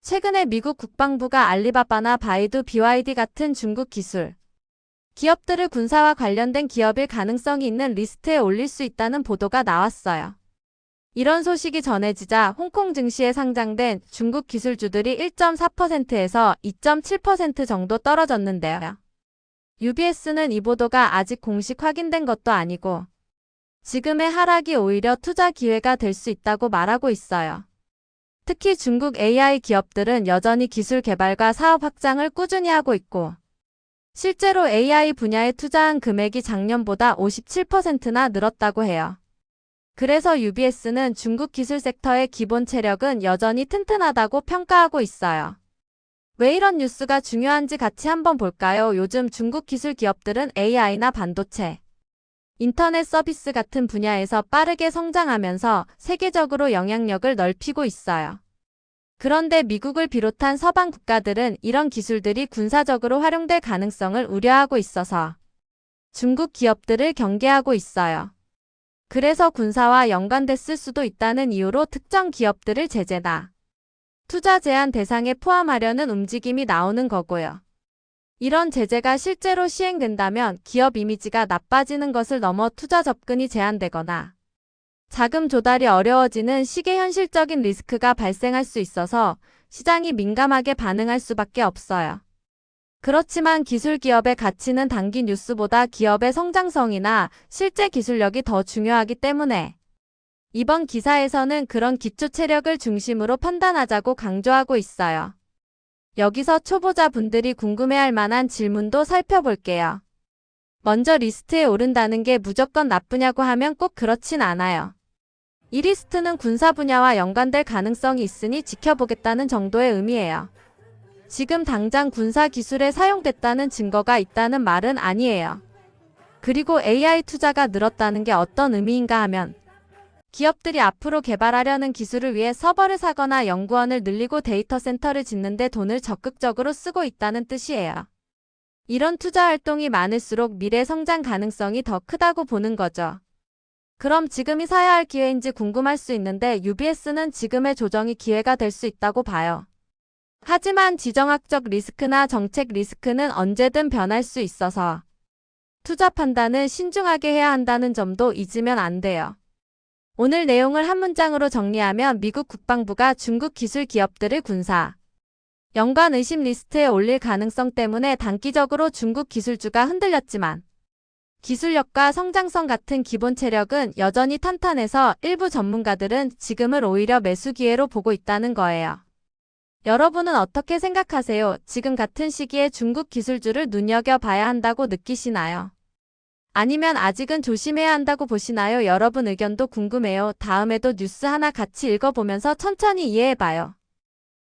최근에 미국 국방부가 알리바바나 바이두, BYD 같은 중국 기술 기업들을 군사와 관련된 기업일 가능성이 있는 리스트에 올릴 수 있다는 보도가 나왔어요. 이런 소식이 전해지자 홍콩 증시에 상장된 중국 기술주들이 1.4%에서 2.7% 정도 떨어졌는데요. UBS는 이 보도가 아직 공식 확인된 것도 아니고 지금의 하락이 오히려 투자 기회가 될 수 있다고 말하고 있어요. 특히 중국 AI 기업들은 여전히 기술 개발과 사업 확장을 꾸준히 하고 있고 실제로 AI 분야에 투자한 금액이 작년보다 57%나 늘었다고 해요. 그래서 UBS는 중국 기술 섹터의 기본 체력은 여전히 튼튼하다고 평가하고 있어요. 왜 이런 뉴스가 중요한지 같이 한번 볼까요? 요즘 중국 기술 기업들은 AI나 반도체, 인터넷 서비스 같은 분야에서 빠르게 성장하면서 세계적으로 영향력을 넓히고 있어요. 그런데 미국을 비롯한 서방 국가들은 이런 기술들이 군사적으로 활용될 가능성을 우려하고 있어서 중국 기업들을 경계하고 있어요. 그래서 군사와 연관됐을 수도 있다는 이유로 특정 기업들을 제재나 투자 제한 대상에 포함하려는 움직임이 나오는 거고요. 이런 제재가 실제로 시행된다면 기업 이미지가 나빠지는 것을 넘어 투자 접근이 제한되거나 자금 조달이 어려워지는 시기의 현실적인 리스크가 발생할 수 있어서 시장이 민감하게 반응할 수밖에 없어요. 그렇지만 기술 기업의 가치는 단기 뉴스보다 기업의 성장성이나 실제 기술력이 더 중요하기 때문에 이번 기사에서는 그런 기초 체력을 중심으로 판단하자고 강조하고 있어요. 여기서 초보자분들이 궁금해할 만한 질문도 살펴볼게요. 먼저 리스트에 오른다는 게 무조건 나쁘냐고 하면 꼭 그렇진 않아요. 이 리스트는 군사 분야와 연관될 가능성이 있으니 지켜보겠다는 정도의 의미예요. 지금 당장 군사 기술에 사용됐다는 증거가 있다는 말은 아니에요. 그리고 AI 투자가 늘었다는 게 어떤 의미인가 하면 기업들이 앞으로 개발하려는 기술을 위해 서버를 사거나 연구원을 늘리고 데이터 센터를 짓는 데 돈을 적극적으로 쓰고 있다는 뜻이에요. 이런 투자 활동이 많을수록 미래 성장 가능성이 더 크다고 보는 거죠. 그럼 지금이 사야 할 기회인지 궁금할 수 있는데 UBS는 지금의 조정이 기회가 될 수 있다고 봐요. 하지만 지정학적 리스크나 정책 리스크는 언제든 변할 수 있어서 투자 판단을 신중하게 해야 한다는 점도 잊으면 안 돼요. 오늘 내용을 한 문장으로 정리하면 미국 국방부가 중국 기술 기업들을 군사 연관 의심 리스트에 올릴 가능성 때문에 단기적으로 중국 기술주가 흔들렸지만 기술력과 성장성 같은 기본 체력은 여전히 탄탄해서 일부 전문가들은 지금을 오히려 매수 기회로 보고 있다는 거예요. 여러분은 어떻게 생각하세요? 지금 같은 시기에 중국 기술주를 눈여겨봐야 한다고 느끼시나요? 아니면 아직은 조심해야 한다고 보시나요? 여러분 의견도 궁금해요. 다음에도 뉴스 하나 같이 읽어보면서 천천히 이해해봐요.